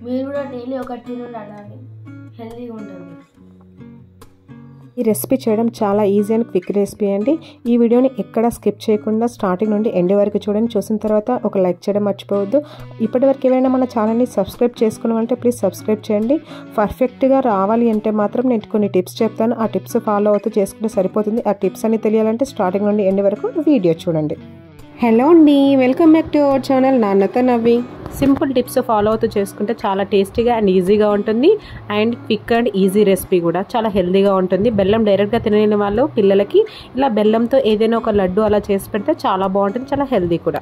మీరు కూడా డైలీ ఒకటి తినండి, అలాగే హెల్తీగా ఉంటుంది. ఈ రెసిపీ చేయడం చాలా ఈజీ అండ్ క్విక్ రెసిపీ అండి. ఈ వీడియోని ఎక్కడ స్కిప్ చేయకుండా స్టార్టింగ్ నుండి ఎండ్ వరకు చూడండి. చూసిన తర్వాత ఒక లైక్ చేయడం మర్చిపోవద్దు. ఇప్పటివరకు ఏమైనా మన ఛానల్ని సబ్స్క్రైబ్ చేసుకున్నామంటే ప్లీజ్ సబ్స్క్రైబ్ చేయండి. పర్ఫెక్ట్గా రావాలి అంటే మాత్రం నేను కొన్ని టిప్స్ చెప్తాను. ఆ టిప్స్ ఫాలో అవుతూ చేసుకుంటే సరిపోతుంది. ఆ టిప్స్ అన్ని తెలియాలంటే స్టార్టింగ్ నుండి ఎండ్ వరకు వీడియో చూడండి. హలో అండి, welcome back to our channel నాన్నతో నవ్వి. సింపుల్ టిప్స్ ఫాలో అవుతూ చేసుకుంటే చాలా టేస్టీగా అండ్ ఈజీగా ఉంటుంది. And quick and easy recipe కూడా చాలా హెల్తీగా ఉంటుంది. బెల్లం డైరెక్ట్గా తినలేని వాళ్ళు పిల్లలకి ఇలా బెల్లంతో ఏదైనా ఒక లడ్డు అలా చేసి పెడితే చాలా బాగుంటుంది, చాలా హెల్తీ కూడా.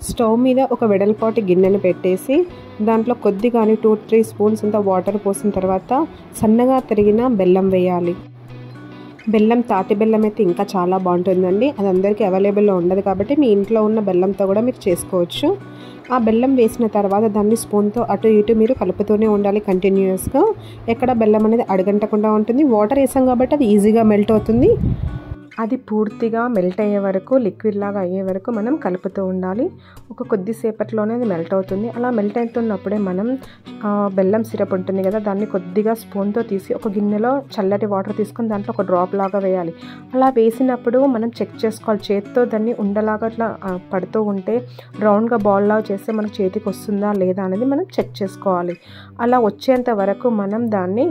స్టవ్ మీద ఒక వెడల్పాటి గిన్నెను పెట్టేసి దాంట్లో కొద్దిగాని 2-3 స్పూన్స్ అంత వాటర్ పోసిన తర్వాత సన్నగా తరిగిన బెల్లం వేయాలి. బెల్లం తాటి బెల్లం అయితే ఇంకా చాలా బాగుంటుందండి. అది అందరికీ అవైలబుల్లో ఉండదు కాబట్టి మీ ఇంట్లో ఉన్న బెల్లంతో కూడా మీరు చేసుకోవచ్చు. ఆ బెల్లం వేసిన తర్వాత దాన్ని స్పూన్తో అటు ఇటు మీరు కలుపుతూనే ఉండాలి కంటిన్యూస్గా. ఎక్కడ బెల్లం అనేది అడగంటకుండా ఉంటుంది. వాటర్ వేసాం కాబట్టి అది ఈజీగా మెల్ట్ అవుతుంది. అది పూర్తిగా మెల్ట్ అయ్యే వరకు, లిక్విడ్ లాగా అయ్యే వరకు మనం కలుపుతూ ఉండాలి. ఒక కొద్దిసేపట్లోనే అది మెల్ట్ అవుతుంది. అలా మెల్ట్ అవుతున్నప్పుడే మనం బెల్లం సిరప్ ఉంటుంది కదా, దాన్ని కొద్దిగా స్పూన్తో తీసి ఒక గిన్నెలో చల్లటి వాటర్ తీసుకొని దాంట్లో ఒక డ్రాప్ లాగా వేయాలి. అలా వేసినప్పుడు మనం చెక్ చేసుకోవాలి. చేతితో దాన్ని ఉండలాగా అట్లా పడుతూ ఉంటే రౌండ్గా బాల్ లాగా చేస్తే మనకు చేతికి వస్తుందా లేదా అనేది మనం చెక్ చేసుకోవాలి. అలా వచ్చేంత వరకు మనం దాన్ని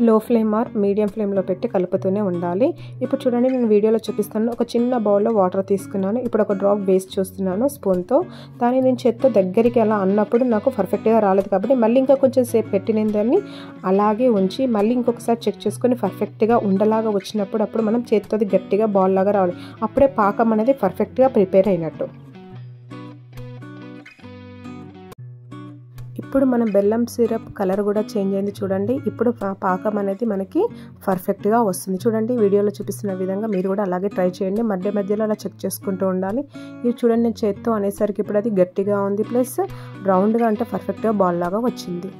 లో ఫ్లేమ్ ఆర్ మీడియం ఫ్లేమ్లో పెట్టి కలుపుతూనే ఉండాలి. ఇప్పుడు చూడండి, నేను వీడియోలో చూపిస్తాను. ఒక చిన్న బౌల్లో వాటర్ తీసుకున్నాను. ఇప్పుడు ఒక డ్రాప్ వేస్ట్ చూస్తున్నాను స్పూన్తో. దాన్ని నేను చేత్తో దగ్గరికి అలా అన్నప్పుడు నాకు పర్ఫెక్ట్గా రాలేదు కాబట్టి మళ్ళీ ఇంకా కొంచెం సేపు పెట్టిన దాన్ని అలాగే ఉంచి మళ్ళీ ఇంకొకసారి చెక్ చేసుకొని పర్ఫెక్ట్గా ఉండలాగా వచ్చినప్పుడు అప్పుడు మనం చేత్తో గట్టిగా బాల్ లాగా రావాలి. అప్పుడే పాకం అనేది పర్ఫెక్ట్గా ప్రిపేర్ అయినట్టు. ఇప్పుడు మన బెల్లం సిరప్ కలర్ కూడా చేంజ్ అయింది చూడండి. ఇప్పుడు పాకం అనేది మనకి పర్ఫెక్ట్గా వస్తుంది. చూడండి, వీడియోలో చూపిస్తున్న విధంగా మీరు కూడా అలాగే ట్రై చేయండి. మధ్య మధ్యలో అలా చెక్ చేసుకుంటూ ఉండాలి. ఇది చూడండి, నేను చేత్తో అనేసరికి ఇప్పుడు అది గట్టిగా ఉంది, ప్లస్ రౌండ్గా అంటే పర్ఫెక్ట్గా బాల్ లాగా వచ్చింది.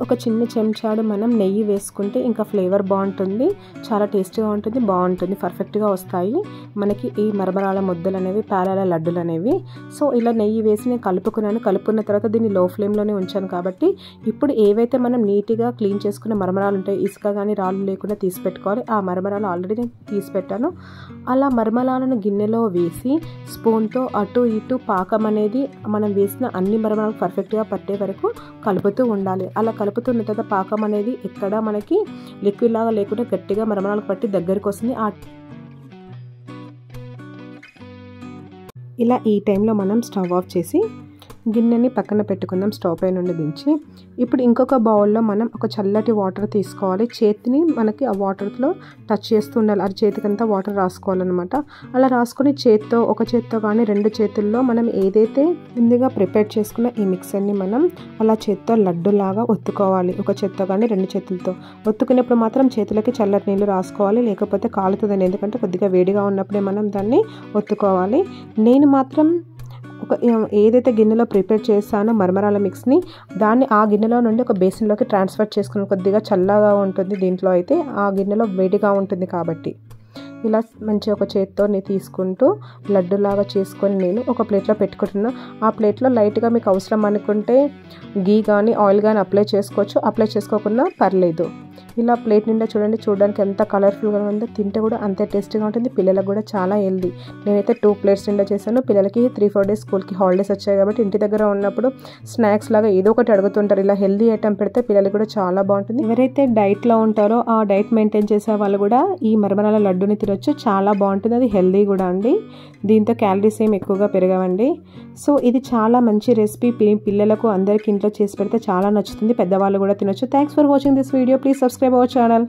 ఒక చిన్న చెంచాడు మనం నెయ్యి వేసుకుంటే ఇంకా ఫ్లేవర్ బాగుంటుంది, చాలా టేస్టీగా ఉంటుంది, బాగుంటుంది, పర్ఫెక్ట్గా వస్తాయి మనకి ఈ మరమరాల ముద్దలు అనేవి, పేలాల లడ్డులు అనేవి. సో ఇలా నెయ్యి వేసి నేను కలుపుకున్న తర్వాత దీన్ని లో ఫ్లేమ్లోనే ఉంచాను కాబట్టి ఇప్పుడు ఏవైతే మనం నీట్గా క్లీన్ చేసుకున్న మరమరాలు ఉంటాయి, ఇసుక కానీ రాళ్ళు లేకుండా తీసి పెట్టుకోవాలి. ఆ మరమరాలు ఆల్రెడీ నేను తీసి పెట్టాను. అలా మరమరాలను గిన్నెలో వేసి స్పూన్తో అటు ఇటు పాకం అనేది మనం వేసిన అన్ని మరమరాలు పర్ఫెక్ట్గా పట్టే వరకు కలుపుతూ ఉండాలి. అలా కలుపుతున్న తర్వాత పాకం అనేది ఎక్కడ మనకి లిక్విడ్ లాగా లేకుండా గట్టిగా మరమరాలకు పట్టి దగ్గరికి వస్తుంది. ఇలా ఈ టైంలో మనం స్టవ్ ఆఫ్ చేసి గిన్నెని పక్కన పెట్టుకుందాం. స్టవ్ పై నుండి దించి ఇప్పుడు ఇంకొక బౌల్లో మనం ఒక చల్లటి వాటర్ తీసుకోవాలి. చేతిని మనకి ఆ వాటర్లో టచ్ చేస్తూ ఉండాలి. అది చేతికంతా వాటర్ రాసుకోవాలన్నమాట. అలా రాసుకొని ఒక చేత్తో కానీ 2 చేతుల్లో మనం ఏదైతే ముందుగా ప్రిపేర్ చేసుకున్న ఈ మిక్సర్ని మనం అలా చేత్తో లడ్డులాగా ఒత్తుకోవాలి. ఒక చేత్తో కానీ 2 చేతులతో ఒత్తుకునేప్పుడు మాత్రం చేతులకి చల్లటి నీళ్ళు రాసుకోవాలి, లేకపోతే కాలుతుందని. ఎందుకంటే కొద్దిగా వేడిగా ఉన్నప్పుడే మనం దాన్ని ఒత్తుకోవాలి. నేను మాత్రం ఏదైతే గిన్నెలో ప్రిపేర్ చేస్తానో మరమరాల మిక్స్ని దాన్ని ఆ గిన్నెలో నుండి ఒక బేసిన్లోకి ట్రాన్స్ఫర్ చేసుకుని, కొద్దిగా చల్లగా ఉంటుంది దీంట్లో అయితే, ఆ గిన్నెలో వేడిగా ఉంటుంది కాబట్టి ఇలా మంచి ఒక చేత్తో తీసుకుంటూ లడ్డులాగా చేసుకొని నేను ఒక ప్లేట్లో పెట్టుకుంటున్నా. ఆ ప్లేట్లో లైట్గా మీకు అవసరం అనుకుంటే గీ కానీ ఆయిల్ కానీ అప్లై చేసుకోవచ్చు, అప్లై చేసుకోకుండా పర్లేదు. ఇలా ప్లేట్ నిండా చూడడానికి ఎంత కలర్ఫుల్గా ఉందో, తింటే కూడా అంతే టేస్టీగా ఉంటుంది. పిల్లలకు కూడా చాలా హెల్దీ. నేనైతే 2 ప్లేట్స్ నిండా చేశాను. పిల్లలకి 3-4 డేస్ స్కూల్కి హాలిడేస్ వచ్చాయి కాబట్టి ఇంటి దగ్గర ఉన్నప్పుడు స్నాక్స్ లాగా ఏదో ఒకటి అడుగుతుంటారు. ఇలా హెల్దీ ఐటమ్ పెడితే పిల్లలకి కూడా చాలా బాగుంటుంది. ఎవరైతే డైట్లో ఉంటారో ఆ డైట్ మెయింటైన్ చేసే వాళ్ళు కూడా ఈ మరమరాల లడ్డుని తినొచ్చు, చాలా బాగుంటుంది. అది హెల్దీ కూడా అండి. దీంతో క్యాలరీస్ ఏమి ఎక్కువగా పెరగవండి. సో ఇది చాలా మంచి రెసిపీ. పిల్లలకు అందరికీ ఇంట్లో చేసి పెడితే చాలా నచ్చుతుంది. పెద్దవాళ్ళు కూడా తినొచ్చు. Thanks for watching this video. Please subscribe our channel.